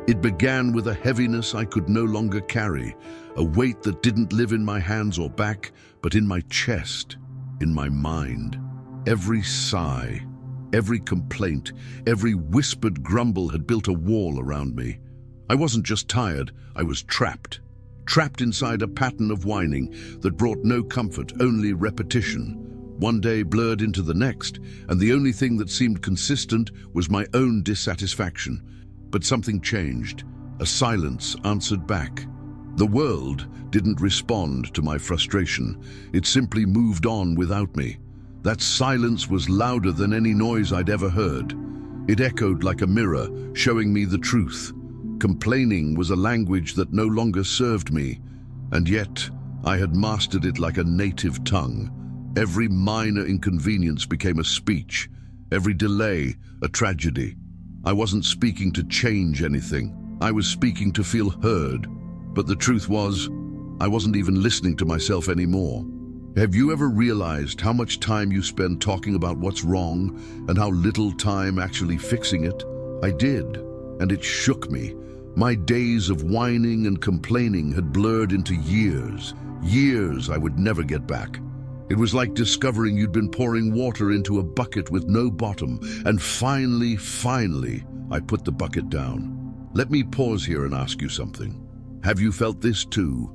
It began with a heaviness I could no longer carry, a weight that didn't live in my hands or back, but in my chest, in my mind. Every sigh, every complaint, every whispered grumble had built a wall around me. I wasn't just tired, I was trapped. Trapped inside a pattern of whining that brought no comfort, only repetition. One day blurred into the next, and the only thing that seemed consistent was my own dissatisfaction. But something changed. A silence answered back. The world didn't respond to my frustration. It simply moved on without me. That silence was louder than any noise I'd ever heard. It echoed like a mirror, showing me the truth. Complaining was a language that no longer served me, and yet I had mastered it like a native tongue. Every minor inconvenience became a speech, every delay a tragedy. I wasn't speaking to change anything. I was speaking to feel heard. But the truth was, I wasn't even listening to myself anymore. Have you ever realized how much time you spend talking about what's wrong and how little time actually fixing it? I did, and it shook me. My days of whining and complaining had blurred into years I would never get back. It was like discovering you'd been pouring water into a bucket with no bottom, and finally, I put the bucket down. Let me pause here and ask you something. Have you felt this too?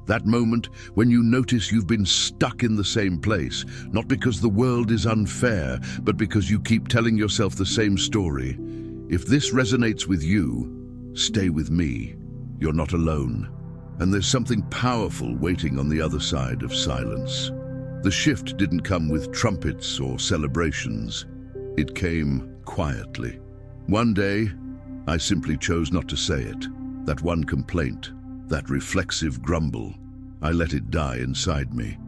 That moment when you notice you've been stuck in the same place, not because the world is unfair, but because you keep telling yourself the same story. If this resonates with you, stay with me. You're not alone. And there's something powerful waiting on the other side of silence. The shift didn't come with trumpets or celebrations. It came quietly. One day, I simply chose not to say it. That one complaint, that reflexive grumble, I let it die inside me.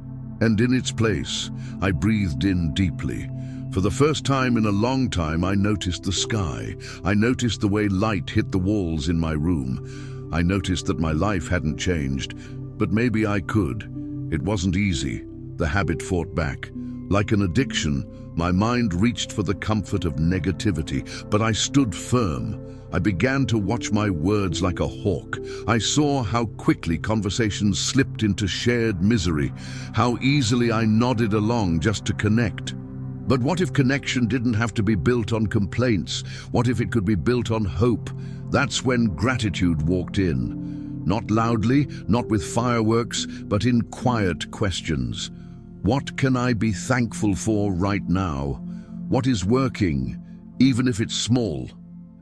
And in its place, I breathed in deeply. For the first time in a long time, I noticed the sky. I noticed the way light hit the walls in my room. I noticed that my life hadn't changed, but maybe I could. It wasn't easy. The habit fought back. Like an addiction, my mind reached for the comfort of negativity, but I stood firm. I began to watch my words like a hawk. I saw how quickly conversations slipped into shared misery, how easily I nodded along just to connect. But what if connection didn't have to be built on complaints? What if it could be built on hope? That's when gratitude walked in. Not loudly, not with fireworks, but in quiet questions. What can I be thankful for right now? What is working, even if it's small?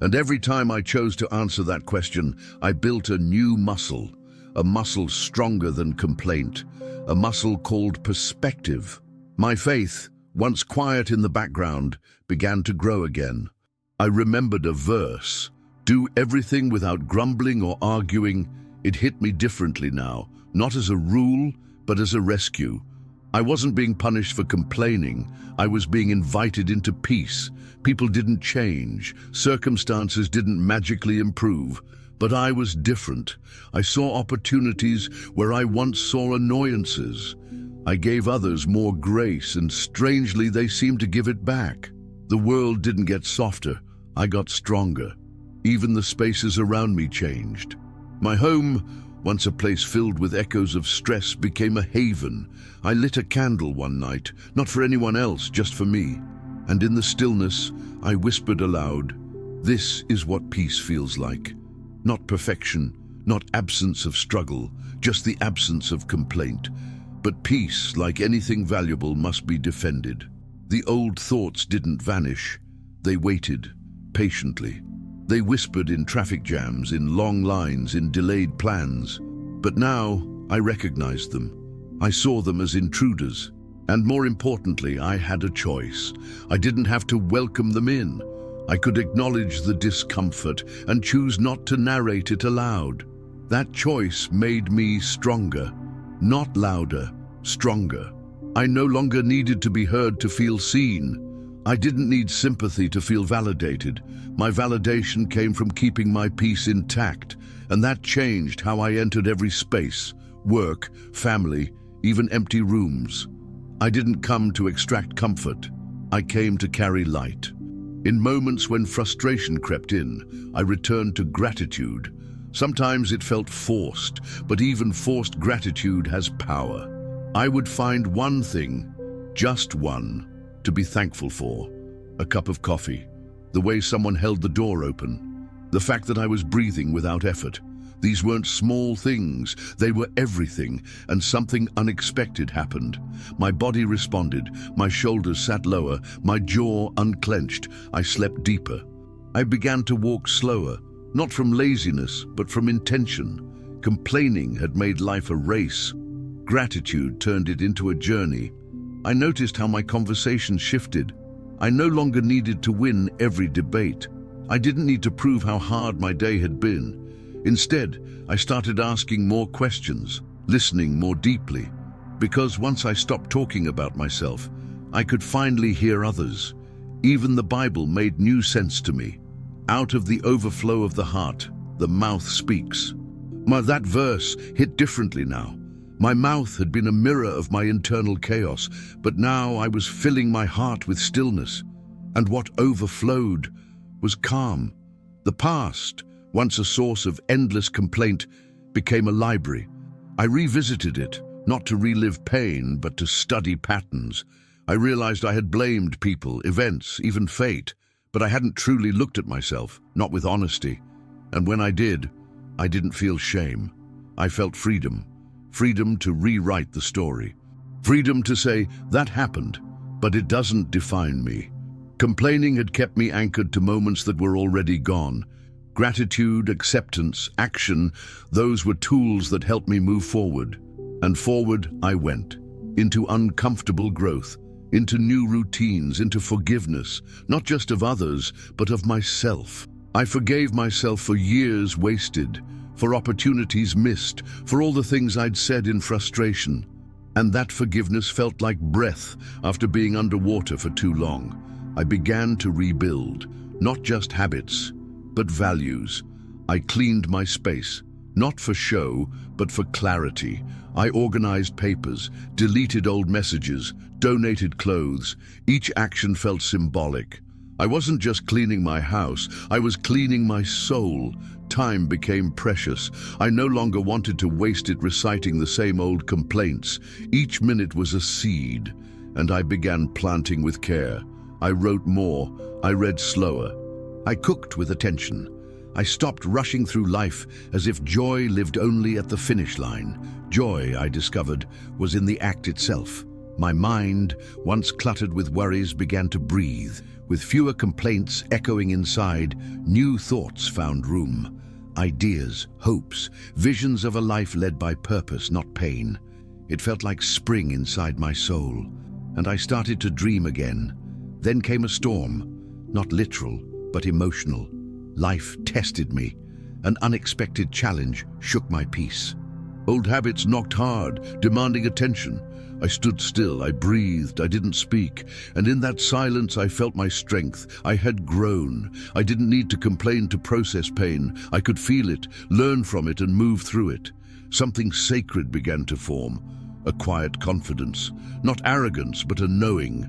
And every time I chose to answer that question, I built a new muscle, a muscle stronger than complaint, a muscle called perspective. My faith, once quiet in the background, began to grow again. I remembered a verse, "Do everything without grumbling or arguing." It hit me differently now, not as a rule, but as a rescue. I wasn't being punished for complaining. I was being invited into peace. People didn't change. Circumstances didn't magically improve. But I was different. I saw opportunities where I once saw annoyances. I gave others more grace, and strangely, they seemed to give it back. The world didn't get softer. I got stronger. Even the spaces around me changed. My home, once a place filled with echoes of stress, became a haven. I lit a candle one night, not for anyone else, just for me. And in the stillness, I whispered aloud, "This is what peace feels like. Not perfection, not absence of struggle, just the absence of complaint. But peace, like anything valuable, must be defended." The old thoughts didn't vanish. They waited, patiently. They whispered in traffic jams, in long lines, in delayed plans. But now I recognized them. I saw them as intruders. And more importantly, I had a choice. I didn't have to welcome them in. I could acknowledge the discomfort and choose not to narrate it aloud. That choice made me stronger. Not louder, stronger. I no longer needed to be heard to feel seen. I didn't need sympathy to feel validated. My validation came from keeping my peace intact, and that changed how I entered every space, work, family, even empty rooms. I didn't come to extract comfort. I came to carry light. In moments when frustration crept in, I returned to gratitude. Sometimes it felt forced, but even forced gratitude has power. I would find one thing, just one, to be thankful for. A cup of coffee, the way someone held the door open, the fact that I was breathing without effort. These weren't small things, they were everything, and something unexpected happened. My body responded, my shoulders sat lower, my jaw unclenched. I slept deeper. I began to walk slower, not from laziness, but from intention. Complaining had made life a race. Gratitude turned it into a journey. I noticed how my conversation shifted. I no longer needed to win every debate. I didn't need to prove how hard my day had been. Instead, I started asking more questions, listening more deeply, because once I stopped talking about myself, I could finally hear others. Even the Bible made new sense to me. Out of the overflow of the heart, the mouth speaks. That verse hit differently now. My mouth had been a mirror of my internal chaos, but now I was filling my heart with stillness. And what overflowed was calm. The past, once a source of endless complaint, became a library. I revisited it, not to relive pain, but to study patterns. I realized I had blamed people, events, even fate, but I hadn't truly looked at myself, not with honesty. And when I did, I didn't feel shame. I felt freedom. Freedom to rewrite the story. Freedom to say, that happened, but it doesn't define me. Complaining had kept me anchored to moments that were already gone. Gratitude, acceptance, action, those were tools that helped me move forward. And forward I went, into uncomfortable growth, into new routines, into forgiveness, not just of others, but of myself. I forgave myself for years wasted, for opportunities missed, for all the things I'd said in frustration. And that forgiveness felt like breath after being underwater for too long. I began to rebuild, not just habits, but values. I cleaned my space, not for show, but for clarity. I organized papers, deleted old messages, donated clothes. Each action felt symbolic. I wasn't just cleaning my house, I was cleaning my soul. Time became precious. I no longer wanted to waste it reciting the same old complaints. Each minute was a seed, and I began planting with care. I wrote more, I read slower. I cooked with attention. I stopped rushing through life as if joy lived only at the finish line. Joy, I discovered, was in the act itself. My mind, once cluttered with worries, began to breathe. With fewer complaints echoing inside, new thoughts found room. Ideas, hopes, visions of a life led by purpose, not pain. It felt like spring inside my soul, and I started to dream again. Then came a storm, not literal, but emotional. Life tested me. An unexpected challenge shook my peace. Old habits knocked hard, demanding attention. I stood still, I breathed, I didn't speak, and in that silence I felt my strength. I had grown. I didn't need to complain to process pain. I could feel it, learn from it, and move through it. Something sacred began to form, a quiet confidence, not arrogance, but a knowing.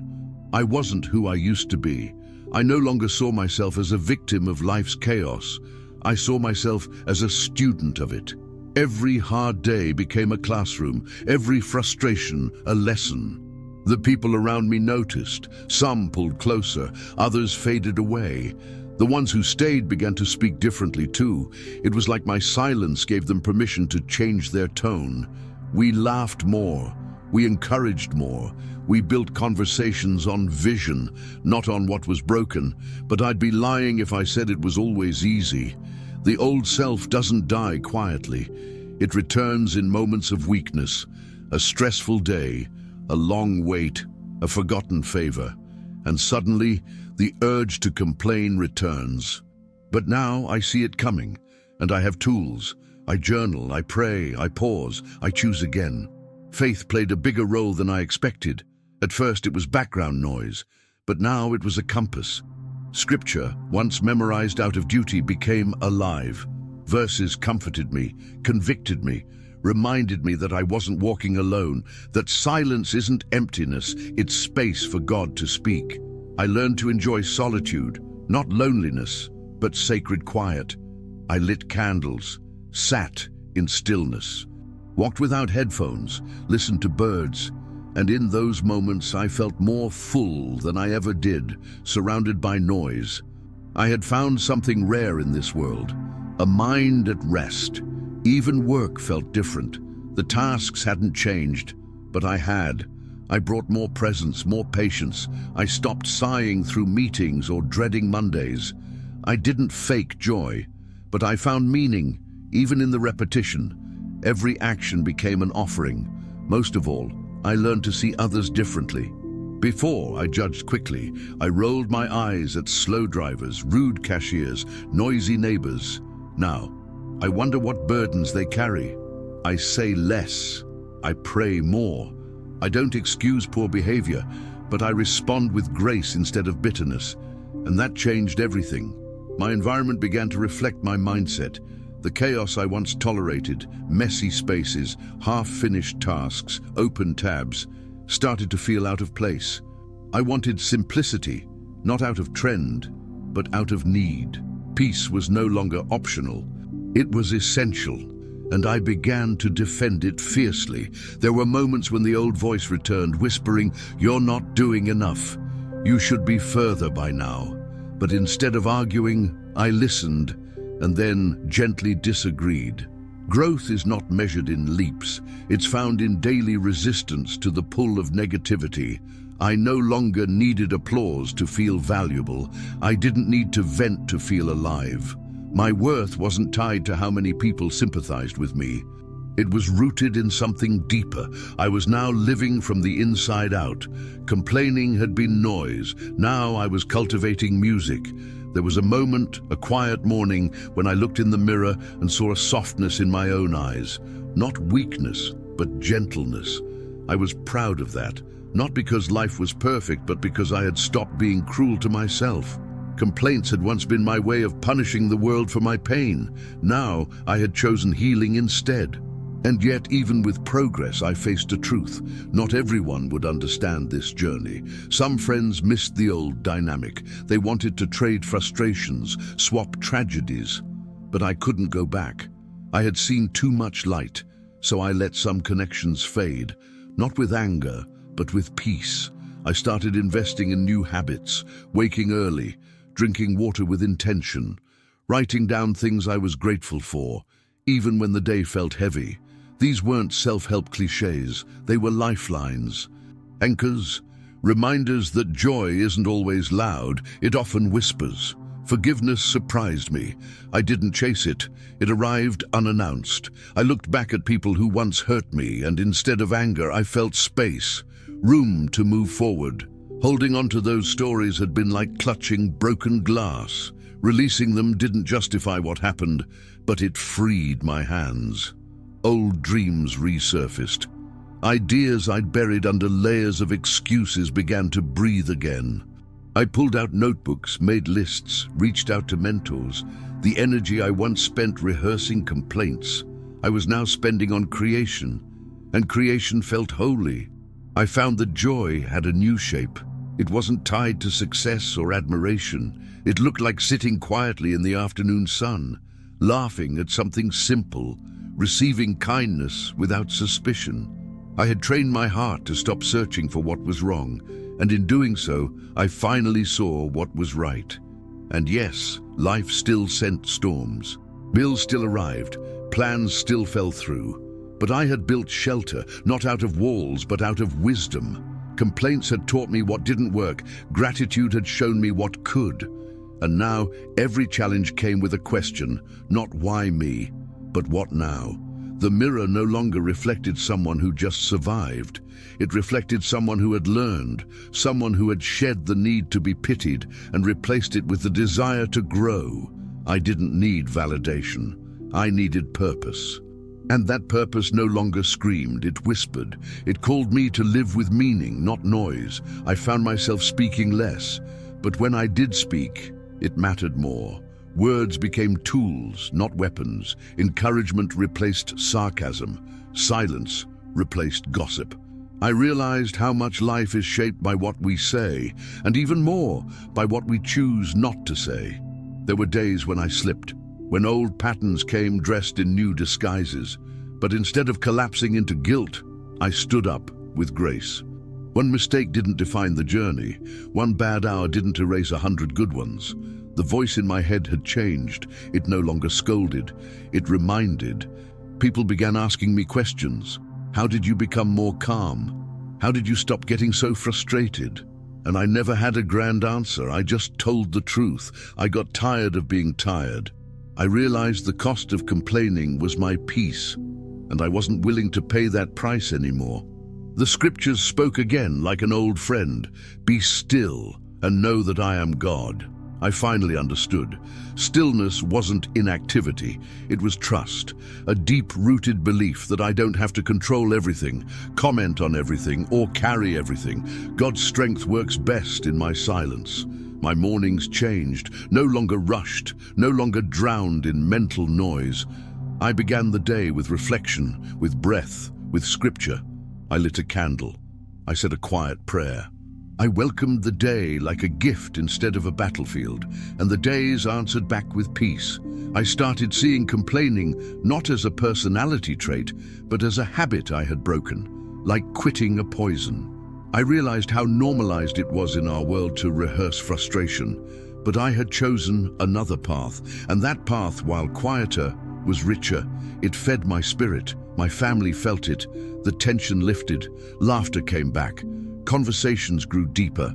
I wasn't who I used to be. I no longer saw myself as a victim of life's chaos. I saw myself as a student of it. Every hard day became a classroom, every frustration a lesson. The people around me noticed. Some pulled closer, others faded away. The ones who stayed began to speak differently too. It was like my silence gave them permission to change their tone. We laughed more. We encouraged more. We built conversations on vision, not on what was broken, but I'd be lying if I said it was always easy. The old self doesn't die quietly. It returns in moments of weakness, a stressful day, a long wait, a forgotten favor, and suddenly the urge to complain returns. But now I see it coming, and I have tools. I journal, I pray, I pause, I choose again. Faith played a bigger role than I expected. At first it was background noise, but now it was a compass. Scripture, once memorized out of duty, became alive. Verses comforted me, convicted me, reminded me that I wasn't walking alone, that silence isn't emptiness, it's space for God to speak. I learned to enjoy solitude, not loneliness, but sacred quiet. I lit candles, sat in stillness, walked without headphones, listened to birds, and in those moments I felt more full than I ever did, surrounded by noise. I had found something rare in this world, a mind at rest. Even work felt different. The tasks hadn't changed, but I had. I brought more presence, more patience. I stopped sighing through meetings or dreading Mondays. I didn't fake joy, but I found meaning, even in the repetition. Every action became an offering. Most of all, I learned to see others differently. Before, I judged quickly. I rolled my eyes at slow drivers, rude cashiers, noisy neighbors. Now, I wonder what burdens they carry. I say less. I pray more. I don't excuse poor behavior, but I respond with grace instead of bitterness. And that changed everything. My environment began to reflect my mindset. The chaos I once tolerated, messy spaces, half-finished tasks, open tabs, started to feel out of place. I wanted simplicity, not out of trend, but out of need. Peace was no longer optional. It was essential, and I began to defend it fiercely. There were moments when the old voice returned, whispering, "You're not doing enough. You should be further by now." But instead of arguing, I listened, and then gently disagreed. Growth is not measured in leaps. It's found in daily resistance to the pull of negativity. I no longer needed applause to feel valuable. I didn't need to vent to feel alive. My worth wasn't tied to how many people sympathized with me. It was rooted in something deeper. I was now living from the inside out. Complaining had been noise. Now I was cultivating music. There was a moment, a quiet morning, when I looked in the mirror and saw a softness in my own eyes. Not weakness, but gentleness. I was proud of that, not because life was perfect, but because I had stopped being cruel to myself. Complaints had once been my way of punishing the world for my pain. Now I had chosen healing instead. And yet, even with progress, I faced a truth. Not everyone would understand this journey. Some friends missed the old dynamic. They wanted to trade frustrations, swap tragedies. But I couldn't go back. I had seen too much light, so I let some connections fade. Not with anger, but with peace. I started investing in new habits, waking early, drinking water with intention, writing down things I was grateful for, even when the day felt heavy. These weren't self-help cliches, they were lifelines. Anchors, reminders that joy isn't always loud, it often whispers. Forgiveness surprised me. I didn't chase it. It arrived unannounced. I looked back at people who once hurt me, and instead of anger, I felt space, room to move forward. Holding on to those stories had been like clutching broken glass. Releasing them didn't justify what happened, but it freed my hands. Old dreams resurfaced. Ideas I'd buried under layers of excuses began to breathe again. I pulled out notebooks, made lists, reached out to mentors. The energy I once spent rehearsing complaints, I was now spending on creation, and creation felt holy. I found that joy had a new shape. It wasn't tied to success or admiration. It looked like sitting quietly in the afternoon sun, laughing at something simple, receiving kindness without suspicion. I had trained my heart to stop searching for what was wrong, and in doing so, I finally saw what was right. And yes, life still sent storms. Bills still arrived, plans still fell through. But I had built shelter, not out of walls, but out of wisdom. Complaints had taught me what didn't work. Gratitude had shown me what could. And now, every challenge came with a question, not why me, but what now? The mirror no longer reflected someone who just survived. It reflected someone who had learned, someone who had shed the need to be pitied and replaced it with the desire to grow. I didn't need validation. I needed purpose. And that purpose no longer screamed, it whispered. It called me to live with meaning, not noise. I found myself speaking less, but when I did speak, it mattered more. Words became tools, not weapons. Encouragement replaced sarcasm. Silence replaced gossip. I realized how much life is shaped by what we say, and even more, by what we choose not to say. There were days when I slipped, when old patterns came dressed in new disguises. But instead of collapsing into guilt, I stood up with grace. One mistake didn't define the journey. One bad hour didn't erase 100 good ones. The voice in my head had changed. It no longer scolded. It reminded. People began asking me questions. How did you become more calm? How did you stop getting so frustrated? And I never had a grand answer. I just told the truth. I got tired of being tired. I realized the cost of complaining was my peace, and I wasn't willing to pay that price anymore. The scriptures spoke again like an old friend. Be still and know that I am God. I finally understood. Stillness wasn't inactivity, it was trust, a deep-rooted belief that I don't have to control everything, comment on everything, or carry everything. God's strength works best in my silence. My mornings changed, no longer rushed, no longer drowned in mental noise. I began the day with reflection, with breath, with scripture. I lit a candle. I said a quiet prayer. I welcomed the day like a gift instead of a battlefield, and the days answered back with peace. I started seeing complaining not as a personality trait, but as a habit I had broken, like quitting a poison. I realized how normalized it was in our world to rehearse frustration, but I had chosen another path, and that path, while quieter, was richer. It fed my spirit. My family felt it. The tension lifted. Laughter came back. Conversations grew deeper.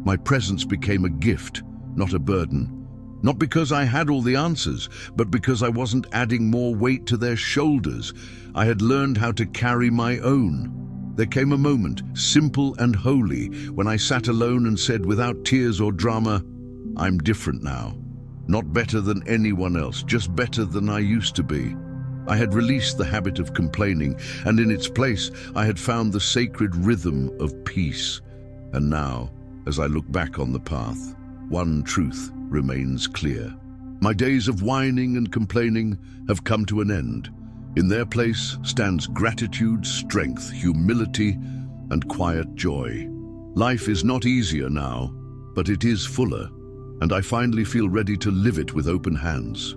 My presence became a gift, not a burden. Not because I had all the answers, but because I wasn't adding more weight to their shoulders. I had learned how to carry my own. There came a moment, simple and holy, when I sat alone and said without tears or drama, I'm different now. Not better than anyone else, just better than I used to be. I had released the habit of complaining, and in its place, I had found the sacred rhythm of peace. And now, as I look back on the path, one truth remains clear. My days of whining and complaining have come to an end. In their place stands gratitude, strength, humility, and quiet joy. Life is not easier now, but it is fuller, and I finally feel ready to live it with open hands.